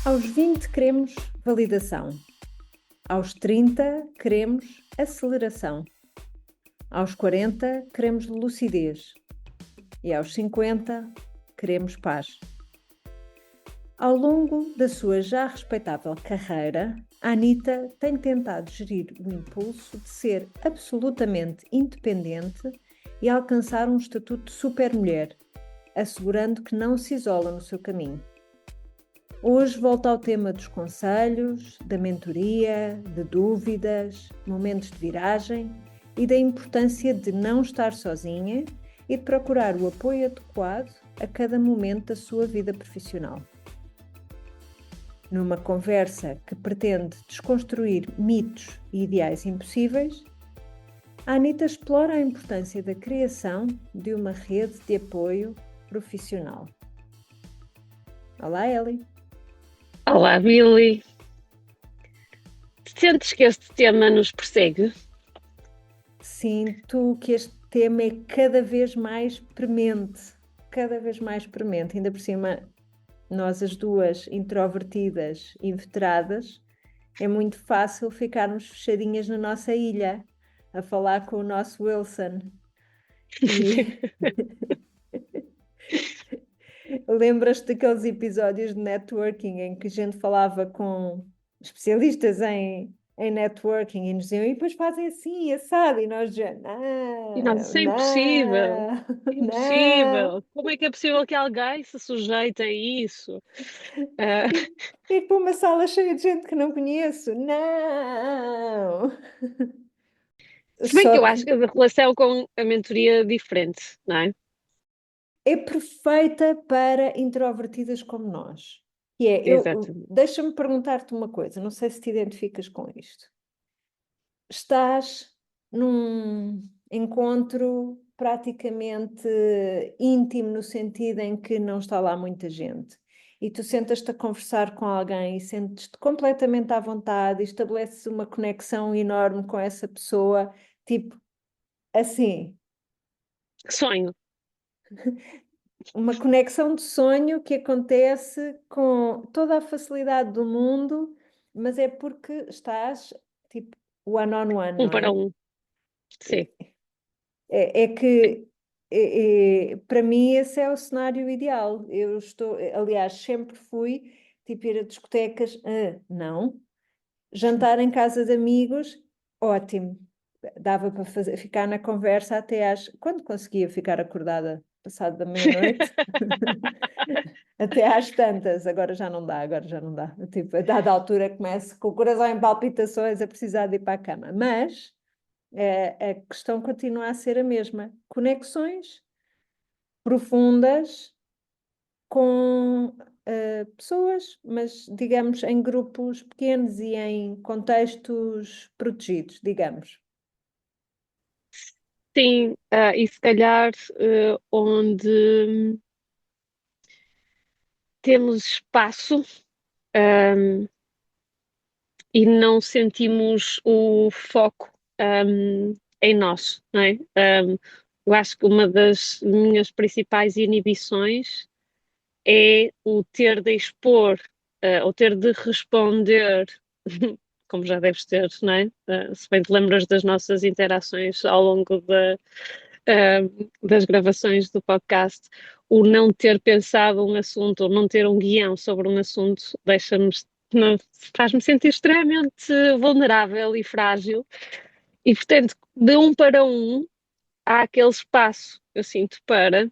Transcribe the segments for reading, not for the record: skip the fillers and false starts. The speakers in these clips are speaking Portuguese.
Aos 20 queremos validação. Aos 30 queremos aceleração. Aos 40 queremos lucidez. E aos 50 queremos paz. Ao longo da sua já respeitável carreira, a Anitta tem tentado gerir o impulso de ser absolutamente independente e alcançar um estatuto de supermulher, assegurando que não se isola no seu caminho. Hoje volta ao tema dos conselhos, da mentoria, de dúvidas, momentos de viragem e da importância de não estar sozinha e de procurar o apoio adequado a cada momento da sua vida profissional. Numa conversa que pretende desconstruir mitos e ideais impossíveis, a Anitta explora a importância da criação de uma rede de apoio profissional. Olá, Eli! Olá, Billy. Sentes que este tema nos persegue? Sinto que este tema é cada vez mais premente, ainda por cima, nós as duas introvertidas, invetradas, é muito fácil ficarmos fechadinhas na nossa ilha, a falar com o nosso Wilson. E lembras-te daqueles episódios de networking em que a gente falava com especialistas em networking e nos diziam, e depois fazem assim, assado, e nós já, E nós, não, isso é impossível. não, não. Impossível. Como é que é possível que alguém se sujeite a isso? Ah, Ir para uma sala cheia de gente que não conheço, não. Se bem que Só eu acho que que a relação com a mentoria é diferente, não é? é perfeita para introvertidas como nós. Que é, Exatamente. deixa-me perguntar-te uma coisa, não sei se te identificas com isto. Estás num encontro praticamente íntimo, no sentido em que não está lá muita gente, e tu sentas-te a conversar com alguém e sentes-te completamente à vontade e estabeleces uma conexão enorme com essa pessoa, tipo assim, Sonho. uma conexão de sonho que acontece com toda a facilidade do mundo, mas é porque estás tipo one-on-one, Um não para é? um. Sim. É que, para mim, esse é o cenário ideal. Eu estou, aliás, sempre fui, tipo, ir a discotecas, não. Jantar em casa de amigos, ótimo. Dava para fazer, ficar na conversa até às... Quando conseguia ficar acordada, passado da meia-noite, até às tantas. Agora já não dá, agora já não dá. Tipo, a dada altura começo com o coração em palpitações a precisar de ir para a cama. Mas a questão continua a ser a mesma. Conexões profundas com pessoas, mas digamos em grupos pequenos e em contextos protegidos, digamos. Sim, e se calhar onde temos espaço, e não sentimos o foco em nós, não é? Eu acho que uma das minhas principais inibições é o ter de expor, ou ter de responder, como já deves ter, não é? Se bem te lembras das nossas interações ao longo das gravações do podcast, o não ter pensado um assunto, ou não ter um guião sobre um assunto, faz-me sentir extremamente vulnerável e frágil. E, portanto, de um para um, há aquele espaço, eu sinto, para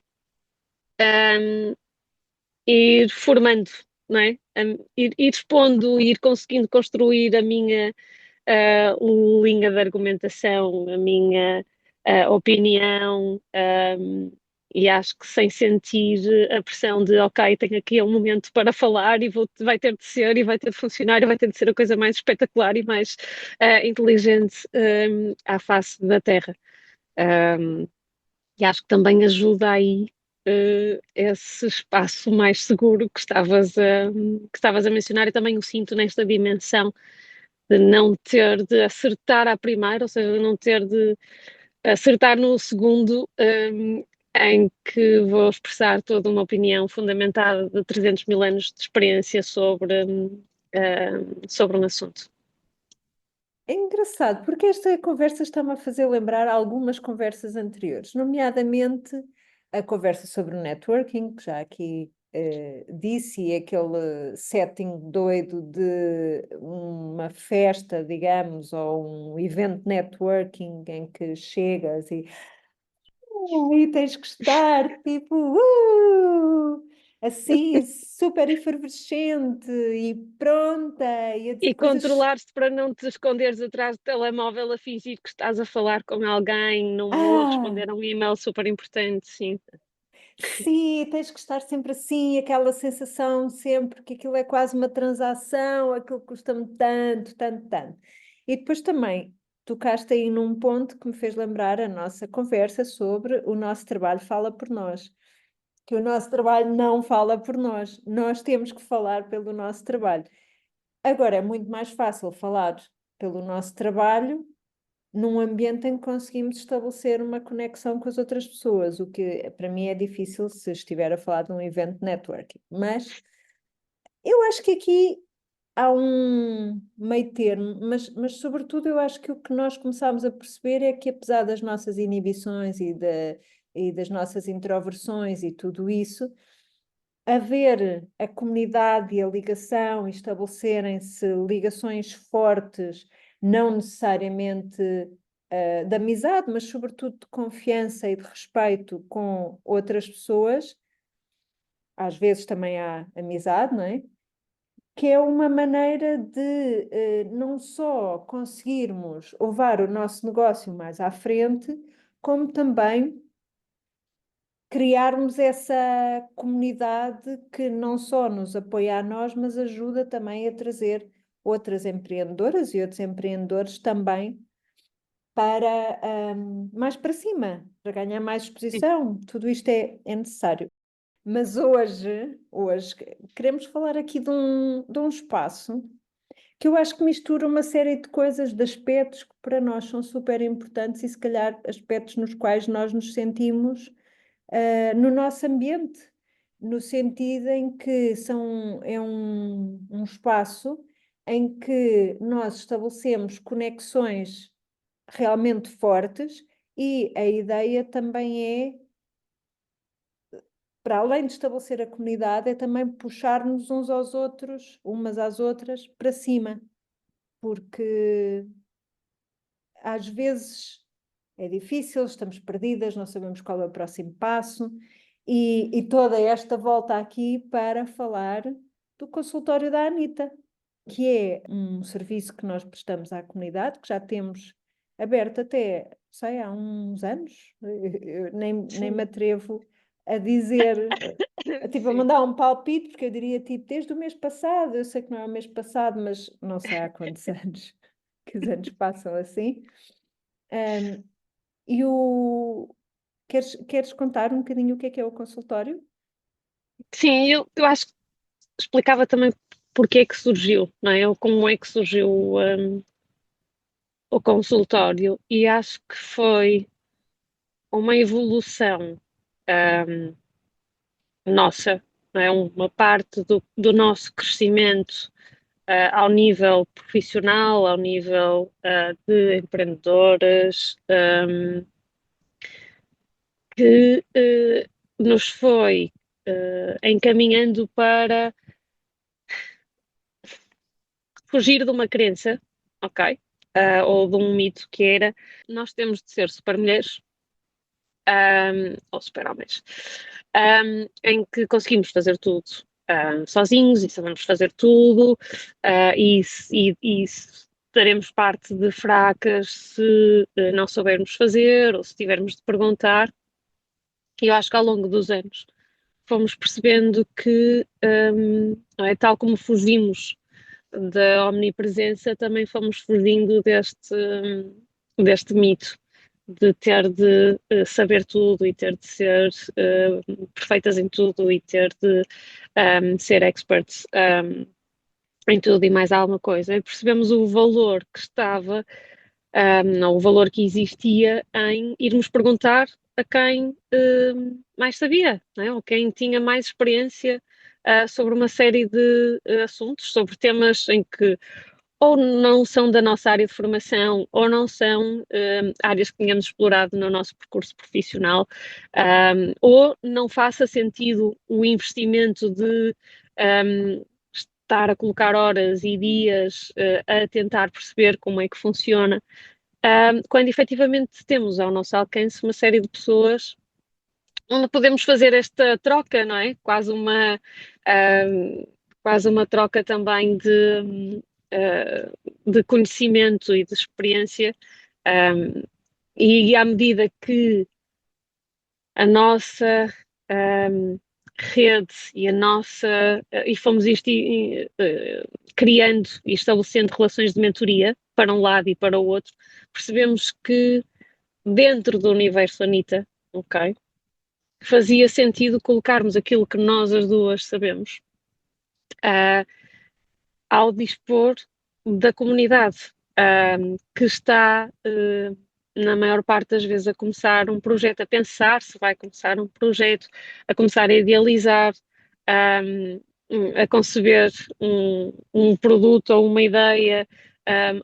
ir formando, não é? Ir expondo, ir conseguindo construir a minha linha de argumentação, a minha opinião, e acho que sem sentir a pressão de, ok, tenho aqui um momento para falar e vai ter de ser, e vai ter de funcionar, e vai ter de ser a coisa mais espetacular e mais inteligente à face da Terra. Um, e acho que também ajuda aí esse espaço mais seguro que estavas a mencionar, e também o sinto nesta dimensão de não ter de acertar à primeira, ou seja, de não ter de acertar no segundo, em que vou expressar toda uma opinião fundamentada de 300 mil anos de experiência sobre um assunto. É engraçado, porque esta conversa está-me a fazer lembrar algumas conversas anteriores, nomeadamente a conversa sobre o networking, que já aqui disse, e aquele setting doido de uma festa, digamos, ou um evento networking em que chegas e tens que estar tipo assim, super efervescente e pronta e a dizer E coisas. controlar-se para não te esconderes atrás do telemóvel a fingir que estás a falar com alguém ou a Ah! responder a um e-mail super importante, sim. Sim, tens que estar sempre assim, aquela sensação sempre que aquilo é quase uma transação, aquilo custa-me tanto, tanto, tanto. E depois também tocaste aí num ponto que me fez lembrar a nossa conversa sobre o nosso trabalho fala por nós, que o nosso trabalho não fala por nós temos que falar pelo nosso trabalho. Agora é muito mais fácil falar pelo nosso trabalho num ambiente em que conseguimos estabelecer uma conexão com as outras pessoas, o que para mim é difícil se estiver a falar de um evento networking. Mas eu acho que aqui há um meio termo, mas sobretudo eu acho que o que nós começámos a perceber é que apesar das nossas inibições e das nossas introversões e tudo isso, haver a comunidade e a ligação, e estabelecerem-se ligações fortes, não necessariamente de amizade, mas sobretudo de confiança e de respeito com outras pessoas, às vezes também há amizade, não é? Que é uma maneira de não só conseguirmos levar o nosso negócio mais à frente, como também criarmos essa comunidade que não só nos apoia a nós, mas ajuda também a trazer outras empreendedoras e outros empreendedores também para mais para cima, para ganhar mais Sim. exposição. Tudo isto é necessário. Mas hoje queremos falar aqui de um espaço que eu acho que mistura uma série de coisas, de aspectos que para nós são super importantes e se calhar aspectos nos quais nós nos sentimos no nosso ambiente, no sentido em que é um espaço em que nós estabelecemos conexões realmente fortes e a ideia também é, para além de estabelecer a comunidade, é também puxar-nos uns aos outros, umas às outras, para cima, porque às vezes é difícil, estamos perdidas, não sabemos qual é o próximo passo, e toda esta volta aqui para falar do consultório da Anita, que é um serviço que nós prestamos à comunidade, que já temos aberto até, sei, há uns anos, eu nem me Sim. atrevo a dizer, tipo, a Sim. mandar um palpite, porque eu diria, tipo, desde o mês passado, eu sei que não é o mês passado, mas não sei há quantos anos, que os anos passam assim. Um, e o... queres contar um bocadinho o que é o consultório? Sim, eu acho que explicava também porque é que surgiu, não é? Ou como é que surgiu o consultório, e acho que foi uma evolução um, nossa, não é? Uma parte do nosso crescimento ao nível profissional, ao nível de empreendedoras, que nos foi encaminhando para fugir de uma crença, ok? Ou de um mito que era nós temos de ser super mulheres ou super homens, em que conseguimos fazer tudo sozinhos e sabemos fazer tudo, e daremos parte de fracas se não soubermos fazer ou se tivermos de perguntar. E eu acho que ao longo dos anos fomos percebendo que, não é, tal como fugimos da omnipresença, também fomos fugindo deste mito de ter de saber tudo e ter de ser perfeitas em tudo e ter de ser experts em tudo e mais alguma coisa. E percebemos o valor que estava o valor que existia em irmos perguntar a quem mais sabia, não é? Ou quem tinha mais experiência sobre uma série de assuntos, sobre temas em que ou não são da nossa área de formação, ou não são áreas que tínhamos explorado no nosso percurso profissional, ou não faça sentido o investimento de estar a colocar horas e dias a tentar perceber como é que funciona, quando efetivamente temos ao nosso alcance uma série de pessoas onde podemos fazer esta troca, não é? Quase uma troca também de conhecimento e de experiência. Um, e à medida que a nossa um, rede e a nossa e fomos criando e estabelecendo relações de mentoria para um lado e para o outro, percebemos que dentro do universo Anitta, ok, fazia sentido colocarmos aquilo que nós as duas sabemos uh, ao dispor da comunidade que está, na maior parte das vezes, a começar um projeto, a pensar se vai começar um projeto, a começar a idealizar, um, a conceber um produto ou uma ideia,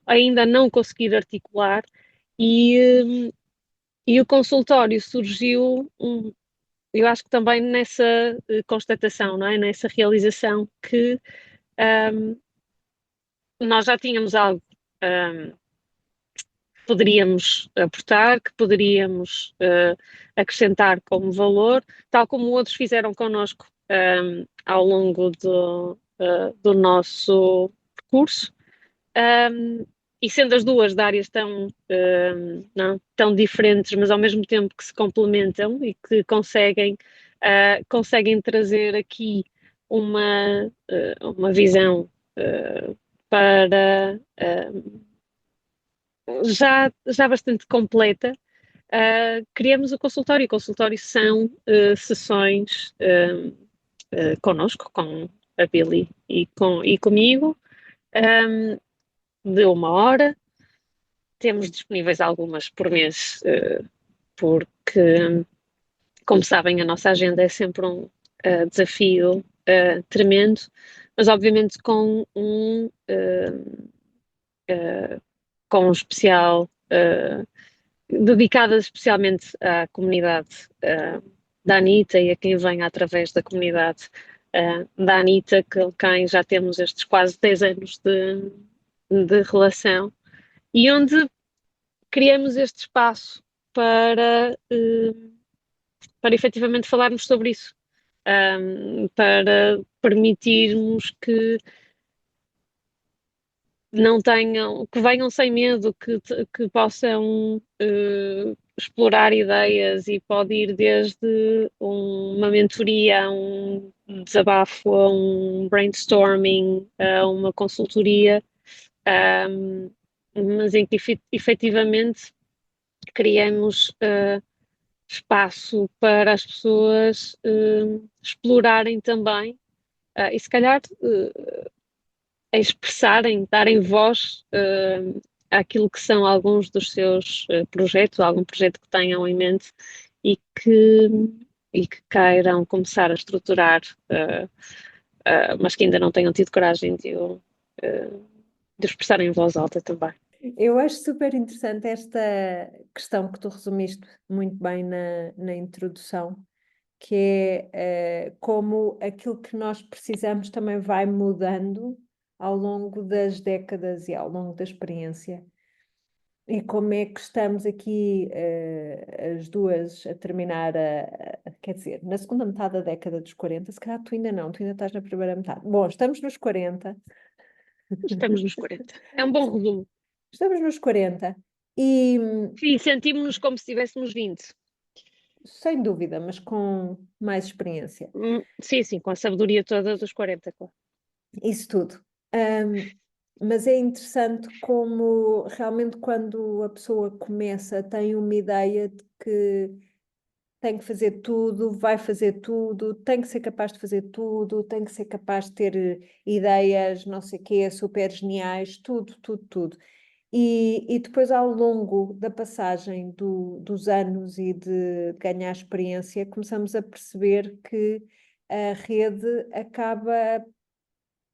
ainda não conseguir articular. E, e o consultório surgiu eu acho que também nessa constatação, não é? Nessa realização que um, nós já tínhamos algo um, que poderíamos aportar, que poderíamos acrescentar como valor, tal como outros fizeram connosco ao longo do nosso percurso. E sendo as duas de áreas não, tão diferentes, mas ao mesmo tempo que se complementam e que conseguem trazer aqui uma visão para já bastante completa, criamos o consultório. O consultório são sessões connosco, com a Billy e comigo, de 1 hora. Temos disponíveis algumas por mês, porque, como sabem, a nossa agenda é sempre um desafio tremendo, mas obviamente com um especial dedicadas especialmente à comunidade da Anitta e a quem vem através da comunidade da Anitta, com quem já temos estes quase 10 anos de relação, e onde criamos este espaço para efetivamente falarmos sobre isso, para permitirmos que não tenham, que venham sem medo, que possam explorar ideias, e pode ir desde uma mentoria, a um desabafo, a um brainstorming, a uma consultoria, mas em que efetivamente criamos espaço para as pessoas explorarem também e se calhar expressarem, darem voz àquilo que são alguns dos seus projetos, algum projeto que tenham em mente e que, e que queiram começar a estruturar, mas que ainda não tenham tido coragem de expressar em voz alta também. Eu acho super interessante esta questão que tu resumiste muito bem na introdução, que é como aquilo que nós precisamos também vai mudando ao longo das décadas e ao longo da experiência. E como é que estamos aqui, as duas, a terminar, quer dizer, na segunda metade da década dos 40, se calhar tu ainda não, tu ainda estás na primeira metade. Bom, estamos nos 40. Estamos nos 40. É um bom resumo. Estamos nos 40 e, Sim, sentimos-nos como se tivéssemos 20. sem dúvida, mas com mais experiência. Sim, sim, com a sabedoria toda dos 40, claro. Isso tudo. Mas é interessante como realmente quando a pessoa começa, tem uma ideia de que tem que fazer tudo, vai fazer tudo, tem que ser capaz de fazer tudo, tem que ser capaz de ter ideias, não sei o quê, super geniais, tudo, tudo, tudo. E depois, ao longo da passagem dos anos e de ganhar experiência, começamos a perceber que a rede acaba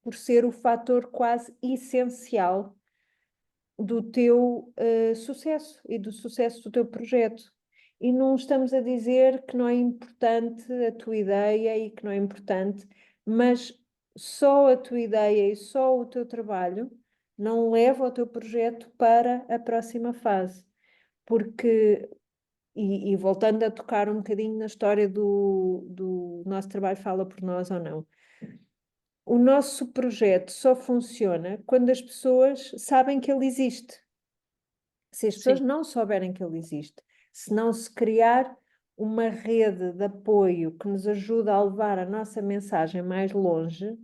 por ser o fator quase essencial do teu sucesso e do sucesso do teu projeto. E não estamos a dizer que não é importante a tua ideia e que não é importante, mas só a tua ideia e só o teu trabalho não leva o teu projeto para a próxima fase. Porque, e voltando a tocar um bocadinho na história do nosso trabalho fala por nós ou não, o nosso projeto só funciona quando as pessoas sabem que ele existe. Se as pessoas Sim. não souberem que ele existe, se não se criar uma rede de apoio que nos ajuda a levar a nossa mensagem mais longe,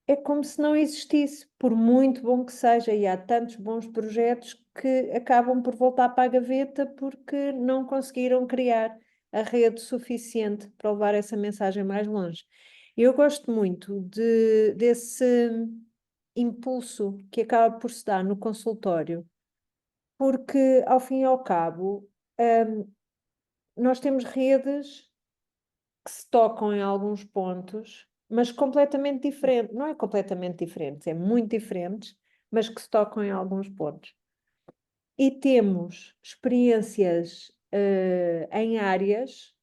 é como se não existisse, por muito bom que seja, e há tantos bons projetos que acabam por voltar para a gaveta porque não conseguiram criar a rede suficiente para levar essa mensagem mais longe. Eu gosto muito desse impulso que acaba por se dar no consultório, porque ao fim e ao cabo, nós temos redes que se tocam em alguns pontos, mas completamente diferentes. Não é completamente diferentes, é muito diferentes, mas que se tocam em alguns pontos. E temos experiências, em áreas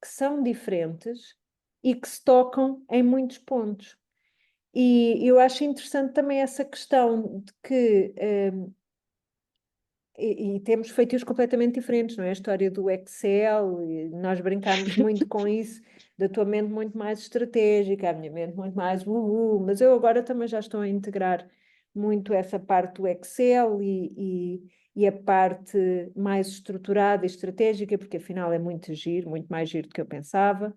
que são diferentes e que se tocam em muitos pontos. E eu acho interessante também essa questão de que e temos feitios completamente diferentes, não é? A história do Excel, e nós brincámos muito com isso, da tua mente muito mais estratégica, a minha mente muito mais mas eu agora também já estou a integrar muito essa parte do Excel e a parte mais estruturada e estratégica, porque afinal é muito giro, muito mais giro do que eu pensava.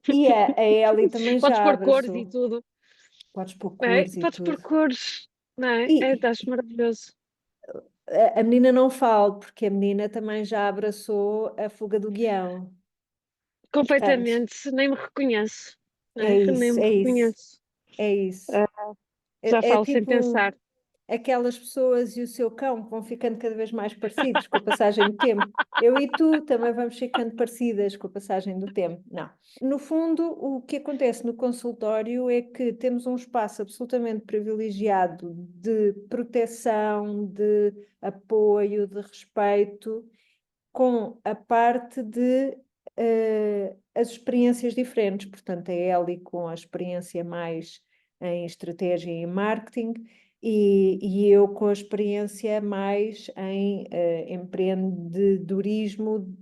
E a Ellie também Podes já pôr cores e abraçou. tudo, Podes pôr não é? cores e Podes pôr tudo. cores, não é? É, E, acho maravilhoso. a menina não fala, porque a menina também já abraçou a fuga do guião. Portanto, Completamente, nem me reconheço, não é é? Nem isso, me é isso, reconheço. é isso. Ah, já É falo sem tipo pensar. aquelas pessoas e o seu cão que vão ficando cada vez mais parecidos com a passagem do tempo. Eu e tu também vamos ficando parecidas com a passagem do tempo. Não. No fundo, o que acontece no consultório é que temos um espaço absolutamente privilegiado de proteção, de apoio, de respeito com a parte de as experiências diferentes. Portanto, a Ellie com a experiência mais em estratégia e marketing e eu com a experiência mais em empreendedorismo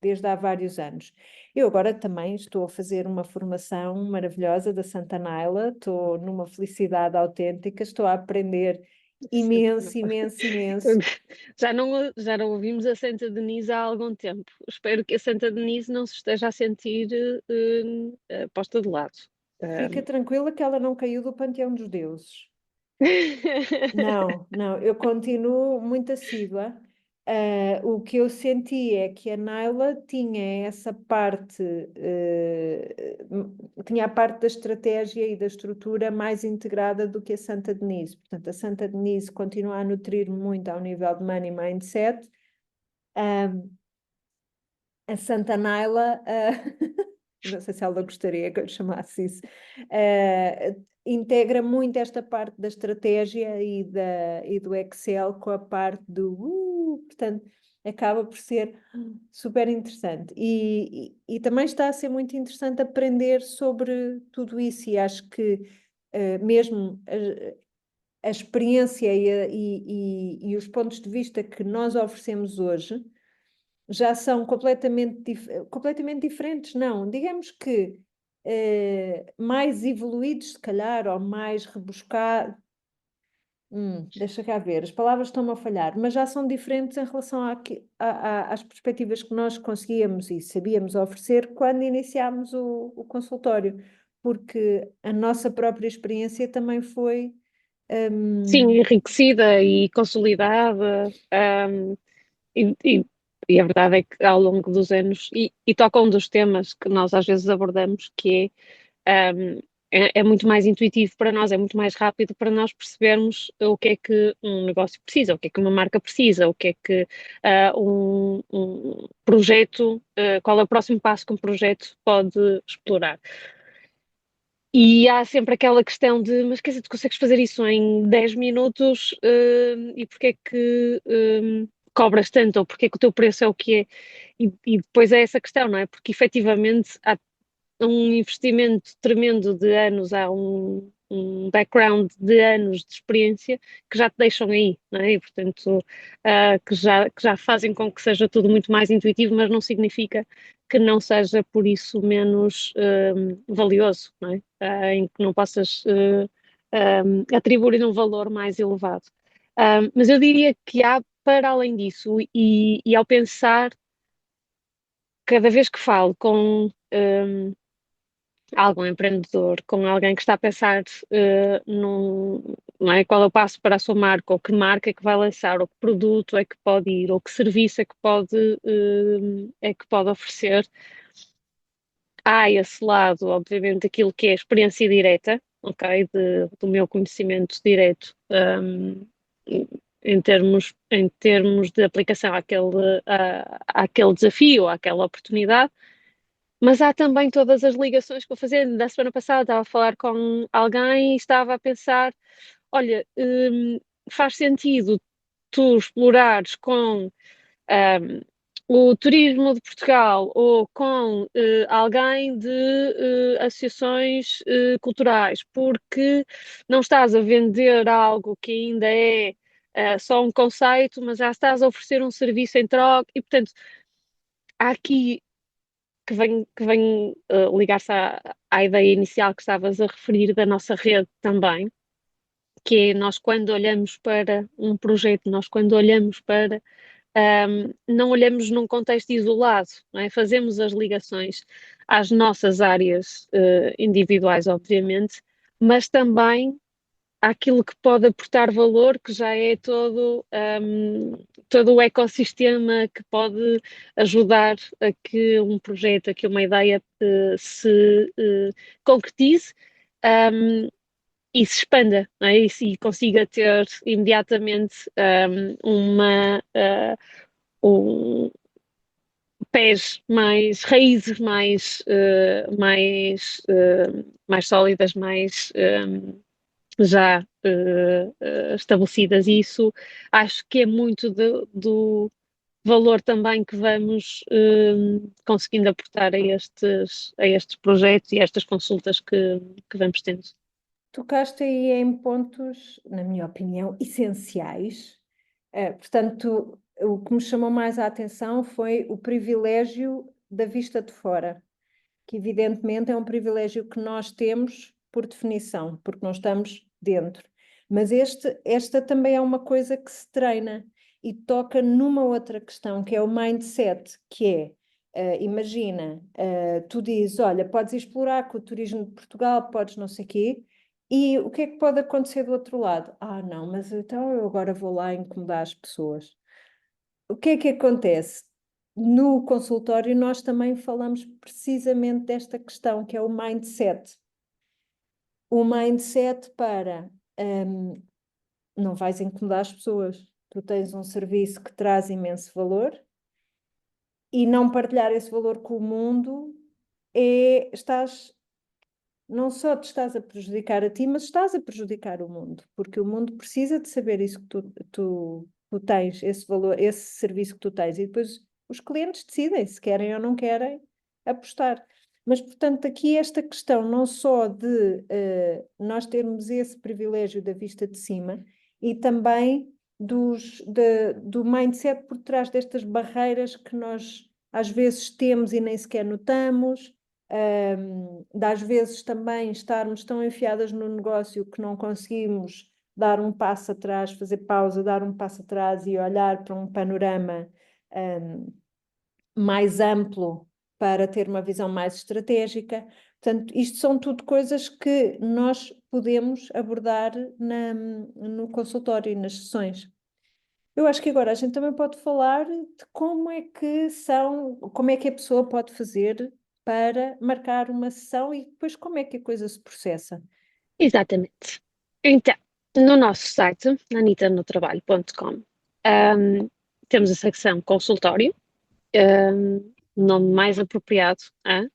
desde há vários anos. Eu agora também estou a fazer uma formação maravilhosa da Santa Naila, estou numa felicidade autêntica, estou a aprender imenso, imenso, imenso. Já não ouvimos a Santa Denise há algum tempo. Espero que a Santa Denise não se esteja a sentir posta de lado. Fica Um, tranquila que ela não caiu do panteão dos deuses. Não, não, eu continuo muito assídua. O que eu senti é que a Naila tinha essa parte, tinha a parte da estratégia e da estrutura mais integrada do que a Santa Denise. Portanto, a Santa Denise continua a nutrir muito ao nível de money mindset. A Santa Naila, não sei se ela gostaria que eu lhe chamasse isso, integra muito esta parte da estratégia e do Excel com a parte portanto, acaba por ser super interessante. E também está a ser muito interessante aprender sobre tudo isso, e acho que mesmo a experiência e os pontos de vista que nós oferecemos hoje já são completamente diferentes, não. Digamos que mais evoluídos, se calhar, ou mais rebuscados. Deixa cá ver, as palavras estão-me a falhar, mas já são diferentes em relação às perspectivas que nós conseguíamos e sabíamos oferecer quando iniciámos o consultório, porque a nossa própria experiência também foi. sim, hum, enriquecida e consolidada. E, e- e a verdade é que ao longo dos anos, e toca um dos temas que nós às vezes abordamos, que é é muito mais intuitivo para nós, é muito mais rápido para nós percebermos o que é que um negócio precisa, o que é que uma marca precisa, o que é que um projeto, qual é o próximo passo que um projeto pode explorar. E há sempre aquela questão de, mas quer dizer, tu consegues fazer isso em 10 minutos, e porque é que cobras tanto, ou porque é que o teu preço é o que é? E depois é essa questão, não é? Porque efetivamente há um investimento tremendo de anos, há um background de anos de experiência que já te deixam aí, não é? E, portanto, que já fazem com que seja tudo muito mais intuitivo, mas não significa que não seja por isso menos valioso, não é? Em que não possas atribuir um valor mais elevado. Mas eu diria que há, para além disso, e ao pensar, cada vez que falo com algum empreendedor, com alguém que está a pensar não é, qual é o passo para a sua marca, ou que marca é que vai lançar, ou que produto é que pode ir, ou que serviço é que pode oferecer. Há esse lado, obviamente, aquilo que é a experiência direta, ok, do meu conhecimento direto, em termos de aplicação àquele desafio, àquela oportunidade. Mas há também todas as ligações que vou fazer. Da semana passada estava a falar com alguém e estava a pensar: olha, faz sentido tu explorares com o turismo de Portugal ou com alguém de associações culturais, porque não estás a vender algo que ainda é só um conceito, mas já estás a oferecer um serviço em troca, e portanto há aqui que vem ligar-se à ideia inicial que estavas a referir da nossa rede também, que é nós quando olhamos para um projeto, nós quando olhamos para, não olhamos num contexto isolado, não é? Fazemos as ligações às nossas áreas individuais, obviamente, mas também àquilo que pode aportar valor, que já é todo o ecossistema que pode ajudar a que um projeto, a que uma ideia se concretize, e se expanda, não é? E consiga ter imediatamente um pés mais, raízes mais sólidas, mais já estabelecidas, e isso acho que é muito do valor também que vamos conseguindo aportar a estes projetos e a estas consultas que vamos tendo. Tocaste aí em pontos, na minha opinião, essenciais. Portanto, o que me chamou mais a atenção foi o privilégio da vista de fora, que evidentemente é um privilégio que nós temos por definição, porque nós estamos dentro. Mas esta também é uma coisa que se treina e toca numa outra questão, que é o mindset, que é, imagina, tu dizes, olha, podes explorar com o turismo de Portugal, podes não sei quê, e o que é que pode acontecer do outro lado? Ah, não, mas então eu agora vou lá incomodar as pessoas. O que é que acontece? No consultório, nós também falamos precisamente desta questão, que é o mindset. O mindset para não vais incomodar as pessoas. Tu tens um serviço que traz imenso valor e não partilhar esse valor com o mundo não só te estás a prejudicar a ti, mas estás a prejudicar o mundo, porque o mundo precisa de saber isso que tu tens, esse valor, esse serviço que tu tens, e depois os clientes decidem se querem ou não querem apostar. Mas, portanto, aqui esta questão não só de nós termos esse privilégio da vista de cima, e também do mindset por trás destas barreiras que nós às vezes temos e nem sequer notamos, das vezes também estarmos tão enfiadas no negócio que não conseguimos dar um passo atrás, fazer pausa, dar um passo atrás e olhar para um panorama mais amplo para ter uma visão mais estratégica. Portanto, isto são tudo coisas que nós podemos abordar no consultório e nas sessões. Eu acho que agora a gente também pode falar de como é que a pessoa pode fazer para marcar uma sessão e depois como é que a coisa se processa? Exatamente. Então, no nosso site, anitanotrabalho.com, temos a secção consultório, nome mais apropriado, hã?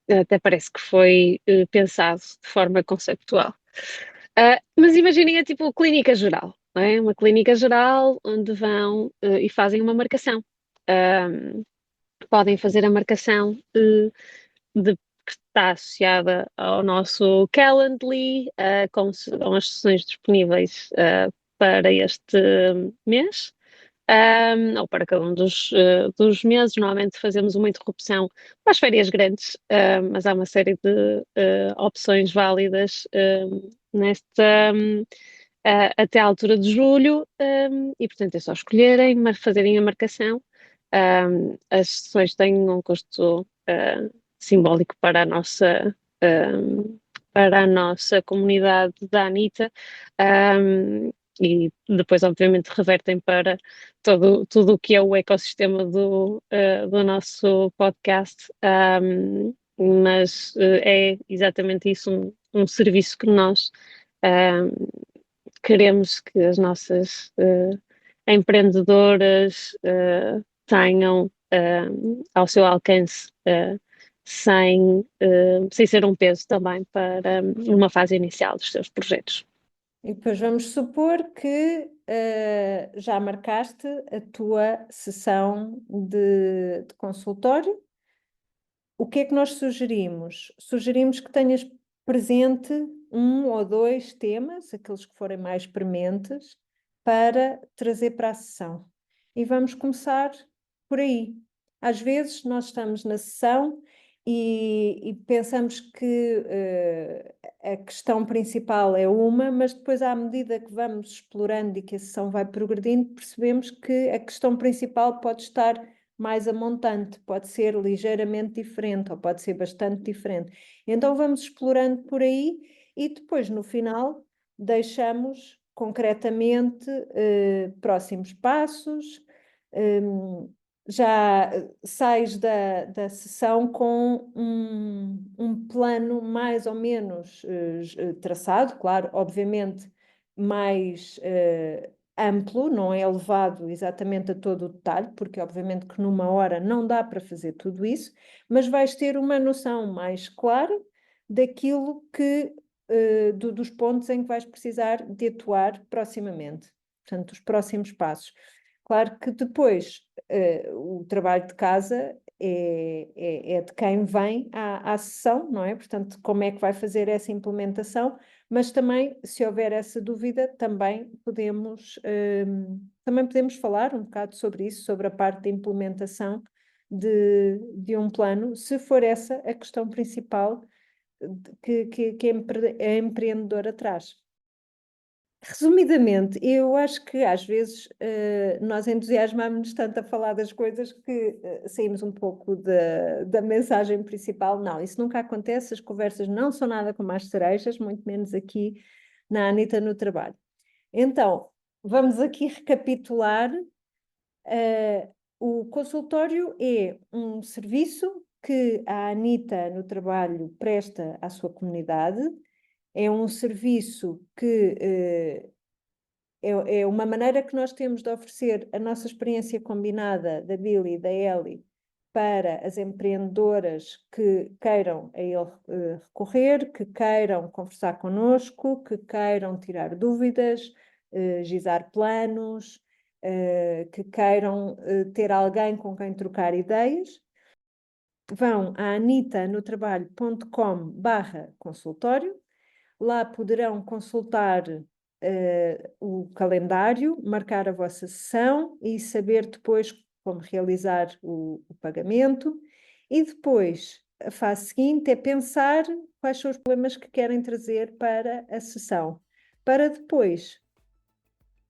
Até parece que foi pensado de forma conceptual. Mas imaginem, é tipo clínica geral, não é? Uma clínica geral onde vão e fazem uma marcação. Um, Podem fazer a marcação que está associada ao nosso Calendly, com as sessões disponíveis para este mês. Ou para cada um dos meses. Normalmente fazemos uma interrupção para as férias grandes, mas há uma série de opções válidas até à altura de julho, e portanto é só escolherem, mas fazerem a marcação. As sessões têm um custo simbólico para a nossa comunidade da Anita, e depois, obviamente, revertem para tudo o que é o ecossistema do nosso podcast. Mas é exatamente isso, um serviço que nós um, queremos que as nossas empreendedoras tenham ao seu alcance, sem ser um peso também para uma fase inicial dos seus projetos. E depois vamos supor que já marcaste a tua sessão de consultório. O que é que nós sugerimos? Sugerimos que tenhas presente um ou dois temas, aqueles que forem mais prementes, para trazer para a sessão. E vamos começar por aí. Às vezes nós estamos na sessão e pensamos que a questão principal é uma, mas depois, à medida que vamos explorando e que a sessão vai progredindo, percebemos que a questão principal pode estar mais a montante, pode ser ligeiramente diferente ou pode ser bastante diferente. Então vamos explorando por aí e depois, no final, deixamos concretamente próximos passos. Já sais da sessão com um plano mais ou menos traçado, claro, obviamente mais amplo, não é levado exatamente a todo o detalhe, porque obviamente que numa hora não dá para fazer tudo isso, mas vais ter uma noção mais clara daquilo que, dos pontos em que vais precisar de atuar proximamente, portanto, os próximos passos. Claro que depois o trabalho de casa é de quem vem à sessão, não é? Portanto, como é que vai fazer essa implementação, mas também, se houver essa dúvida, também podemos falar um bocado sobre isso, sobre a parte de implementação de um plano, se for essa a questão principal que a empreendedora traz. Resumidamente, eu acho que às vezes nós entusiasmamos-nos tanto a falar das coisas que saímos um pouco da mensagem principal. Não, isso nunca acontece, as conversas não são nada como as cerejas, muito menos aqui na Anita no Trabalho. Então, vamos aqui recapitular. O consultório é um serviço que a Anita no Trabalho presta à sua comunidade. É um serviço que é uma maneira que nós temos de oferecer a nossa experiência combinada da Billy e da Ellie para as empreendedoras que queiram a ele recorrer, que queiram conversar connosco, que queiram tirar dúvidas, gizar planos, que queiram ter alguém com quem trocar ideias. Vão a anitanotrabalho.com/consultório. Lá poderão consultar o calendário, marcar a vossa sessão e saber depois como realizar o pagamento. E depois, a fase seguinte é pensar quais são os problemas que querem trazer para a sessão, para depois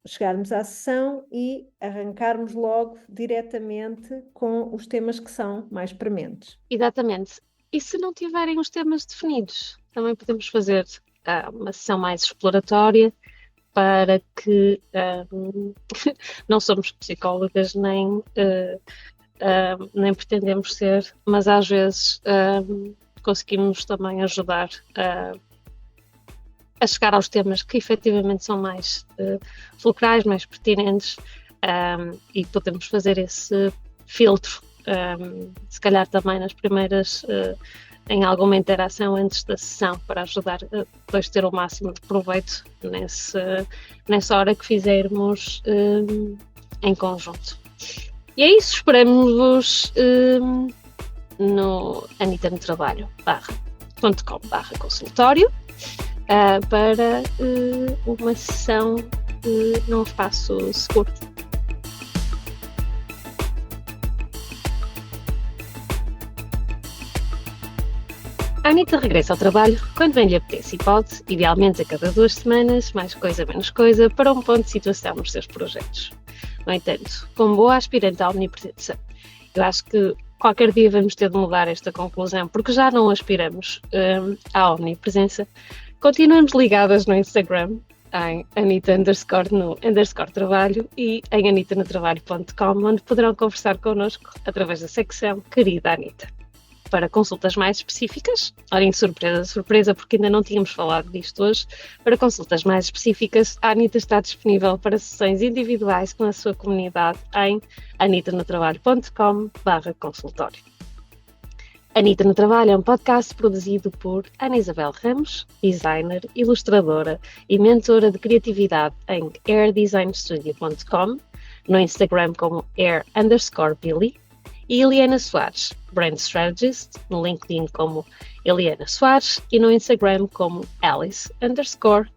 chegarmos à sessão e arrancarmos logo diretamente com os temas que são mais prementes. Exatamente. E se não tiverem os temas definidos, também podemos fazer uma sessão mais exploratória para que não somos psicólogas nem nem pretendemos ser, mas às vezes conseguimos também ajudar a chegar aos temas que efetivamente são mais fulcrais, mais pertinentes, e podemos fazer esse filtro, se calhar também nas primeiras, em alguma interação antes da sessão, para ajudar a depois ter o máximo de proveito nessa hora que fizermos em conjunto. E é isso, esperamos-vos no anitanotrabalho.com/consultório para uma sessão num espaço seguro. A Anita regressa ao trabalho quando bem lhe apetece e pode, idealmente a cada 2 semanas, mais coisa menos coisa, para um ponto de situação nos seus projetos. No entanto, como boa aspirante à omnipresença, eu acho que qualquer dia vamos ter de mudar esta conclusão, porque já não aspiramos à omnipresença. Continuamos ligadas no Instagram, em Anita_no_trabalho e em anitanotrabalho.com, onde poderão conversar connosco através da secção Querida Anita. Para consultas mais específicas, olhem, surpresa, surpresa, porque ainda não tínhamos falado disto hoje, para consultas mais específicas, a Anita está disponível para sessões individuais com a sua comunidade em anitanotrabalho.com/consultório. Anita no Trabalho é um podcast produzido por Ana Isabel Ramos, designer, ilustradora e mentora de criatividade em airdesignstudio.com, no Instagram como air_Billy, e Eliana Soares, Brand Strategist, no LinkedIn como Eliana Soares e no Instagram como Alice_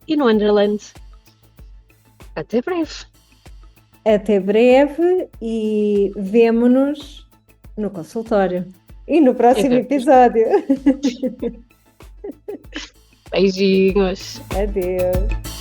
e no Underland. Até breve! Até breve e vemo-nos no consultório. E no próximo episódio. Beijinhos! Adeus!